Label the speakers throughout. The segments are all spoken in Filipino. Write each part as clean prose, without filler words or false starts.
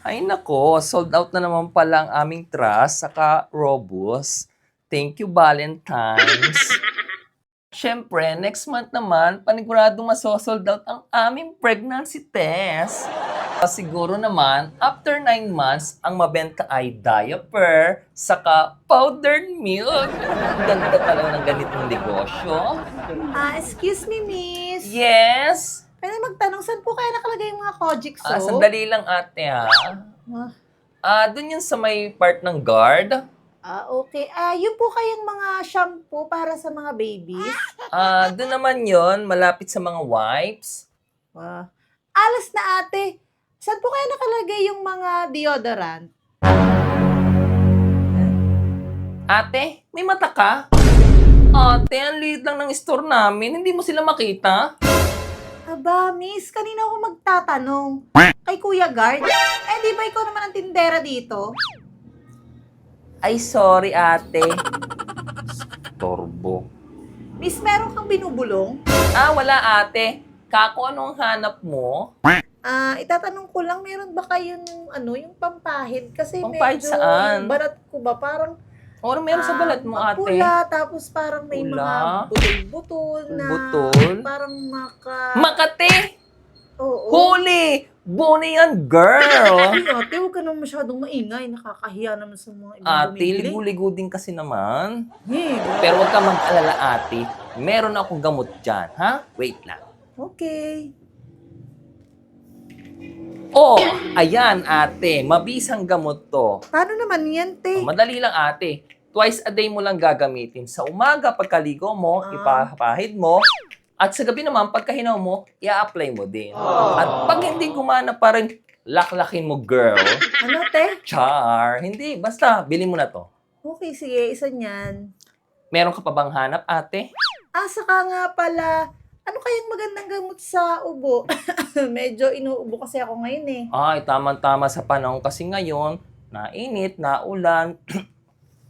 Speaker 1: Ay nako, sold out na naman pala ang aming trust saka Robust. Thank you, Valentine's. Siyempre, next month naman, paniguradong masosold out ang aming pregnancy test. Siguro naman, after 9 months, ang mabenta ay diaper, saka powdered milk. Ang ganda talaga ng ganitong negosyo.
Speaker 2: Excuse me, miss.
Speaker 1: Yes!
Speaker 2: Pwede magtanong, saan po kaya nakalagay yung mga Kojic soap?
Speaker 1: Sandali lang ate ha. Dun yun sa may part ng guard.
Speaker 2: Okay. Yun po kayang mga shampoo para sa mga babies?
Speaker 1: Dun naman yon malapit sa mga wipes.
Speaker 2: Alas na ate. Saan po kaya nakalagay yung mga deodorant?
Speaker 1: Ate, may mata ka? Ate, ang liit lang ng store namin. Hindi mo sila makita?
Speaker 2: Aba, miss, kanina ako magtatanong. Kay Kuya Guard? Di ba ikaw naman ang tindera dito?
Speaker 1: Ay, sorry ate. Torbo.
Speaker 2: Miss, meron kang binubulong?
Speaker 1: Wala ate. Kako, anong hanap mo?
Speaker 2: Itatanong ko lang, meron ba kayo yung pampahid? Kasi
Speaker 1: Pampahid
Speaker 2: medyo
Speaker 1: saan?
Speaker 2: barat ko ba? Parang
Speaker 1: Meron sa balat mo ate.
Speaker 2: pula, tapos parang may
Speaker 1: Pula?
Speaker 2: mga butol-butol na
Speaker 1: Butol?
Speaker 2: parang
Speaker 1: Makate!
Speaker 2: Oo.
Speaker 1: Huli! Bone yan, girl!
Speaker 2: Ay, ate, huwag ka naman masyadong maingay. Nakakahiya naman sa mga ibang
Speaker 1: Ate, ligo-ligo din kasi naman.
Speaker 2: Hey,
Speaker 1: Pero huwag ka mag-alala, ate. Meron akong gamot dyan, ha? Wait lang.
Speaker 2: okay.
Speaker 1: Ayan, ate. Mabisang gamot to.
Speaker 2: Paano naman yan, te?
Speaker 1: Madali lang, ate. Twice a day mo lang gagamitin. Sa umaga, pagkaligo mo, ipapahid mo. At sa gabi naman, pagkahinaw mo, i-apply mo din. At pag hindi gumana pa rin, laklakin mo, girl.
Speaker 2: Ano, te?
Speaker 1: Char. Hindi, basta, bilhin mo na to.
Speaker 2: Okay, sige. Isa niyan.
Speaker 1: Meron ka pa bang hanap, ate?
Speaker 2: Saka nga pala, ano kayang magandang gamot sa ubo? Medyo inuubo kasi ako ngayon eh.
Speaker 1: Ay, tamang-tama sa panahon kasi ngayon, nainit, naulan,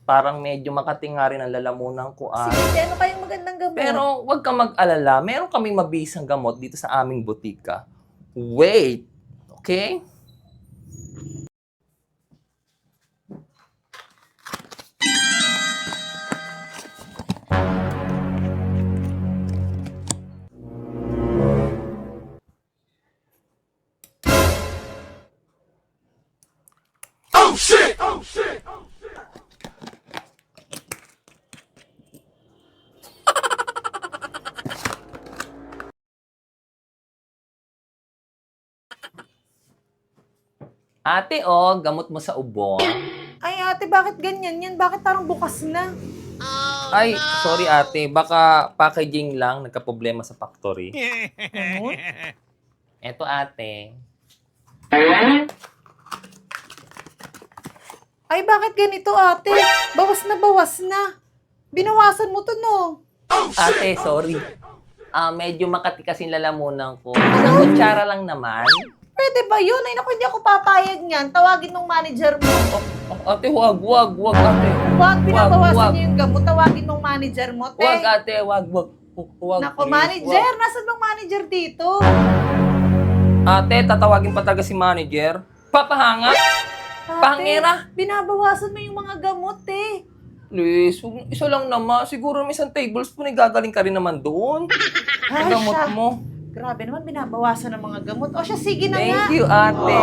Speaker 1: parang medyo makatinga rin ang lalamunan ko.
Speaker 2: Sige, te, ano kayang magandang gamot?
Speaker 1: Pero huwag kang mag-alala, meron kaming mabisang gamot dito sa aming butika. Wait, okay? Ate, gamot mo sa ubo.
Speaker 2: Ay, ate, bakit ganyan yan? Bakit parang bukas na?
Speaker 1: Ay, sorry ate, baka packaging lang, nagka-problema sa factory.
Speaker 2: Ano?
Speaker 1: Eto ate.
Speaker 2: Ay, bakit ganito, ate? Bawas na bawas na. Binawasan mo to, no?
Speaker 1: Ate, sorry. Medyo makati kasi yung lalamunan ko. Isang kutsara lang naman.
Speaker 2: Pwede ba yun? Ay, naku, hindi ako papayag niyan. Tawagin ng manager mo.
Speaker 1: Ate, wag ate.
Speaker 2: Huwag, binabawasan
Speaker 1: wag.
Speaker 2: niyo yung gamot. Tawagin ng manager mo, te.
Speaker 1: Wag ate, wag.
Speaker 2: Naku,
Speaker 1: please,
Speaker 2: manager.
Speaker 1: wag.
Speaker 2: Nasaan bang manager dito?
Speaker 1: Ate, tatawagin pa talaga si manager. Papahanga.
Speaker 2: Ate,
Speaker 1: Pangera.
Speaker 2: binabawasan mo yung mga gamot, eh.
Speaker 1: Please, isa lang naman. Siguro may isang tablespoon, gagaling ka rin naman doon.
Speaker 2: Ay,
Speaker 1: Ang gamot
Speaker 2: siya.
Speaker 1: mo.
Speaker 2: Grabe naman, binabawasan ng mga gamot. O siya, sige na nga.
Speaker 1: Thank you, ate.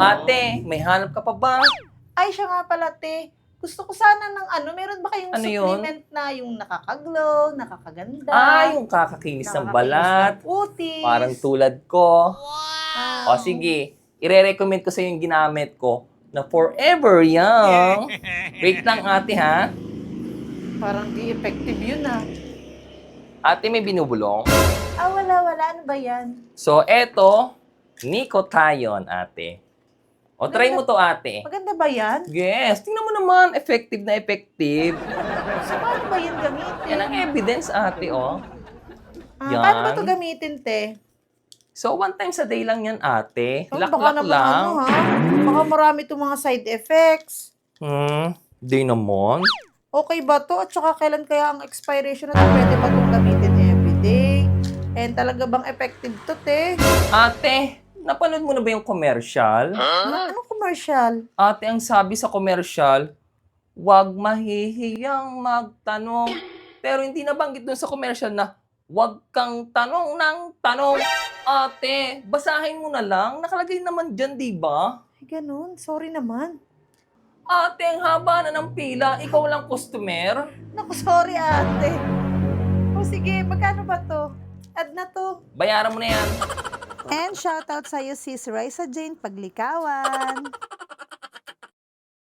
Speaker 1: Ate, may hanap ka pa ba?
Speaker 2: Ay, siya nga pala, te. Gusto ko sana ng meron ba kayong
Speaker 1: Ano yun?
Speaker 2: supplement na yung nakakaglow, nakakaganda?
Speaker 1: Yung kakakinis ng
Speaker 2: nakakakinis
Speaker 1: balat.
Speaker 2: ng putis.
Speaker 1: Parang tulad ko.
Speaker 2: Wow.
Speaker 1: Sige, ire-recommend ko sa yung ginamit ko na forever young. Wait lang, ate, ha?
Speaker 2: Parang di effective yun,
Speaker 1: Ate, may binubulong.
Speaker 2: Wala. Ano ba yan?
Speaker 1: So, eto, Nicotion, ate. Try mo to, ate.
Speaker 2: Maganda ba yan?
Speaker 1: Yes, tingnan mo naman, effective na effective.
Speaker 2: So, paano ba yan gamitin?
Speaker 1: Yan ang evidence, ate, yan.
Speaker 2: Paano ba ito gamitin, te?
Speaker 1: So, one time sa day lang yan, ate.
Speaker 2: Baka
Speaker 1: Laklak
Speaker 2: naman
Speaker 1: lang.
Speaker 2: Baka marami itong mga side effects.
Speaker 1: Di naman.
Speaker 2: Okay ba to? At saka kailan kaya ang expiration na to? Pwede ba itong gamitin everyday? And talaga bang effective to, te?
Speaker 1: Ate, napanood mo na ba yung commercial?
Speaker 2: Anong commercial?
Speaker 1: Ate, ang sabi sa commercial, huwag mahihiyang magtanong. Pero hindi nabanggit dun sa commercial na huwag kang tanong ng tanong. Ate, basahin mo na lang. Nakalagay naman dyan, di ba?
Speaker 2: Ay, ganun. Sorry naman.
Speaker 1: Ate, ang haba na ng pila. Ikaw lang customer.
Speaker 2: Naku, sorry ate. O sige, magkano ba to? Add na to.
Speaker 1: Bayaran mo na yan.
Speaker 2: And shoutout sa'yo, sis Raisa Jane Paglikawan.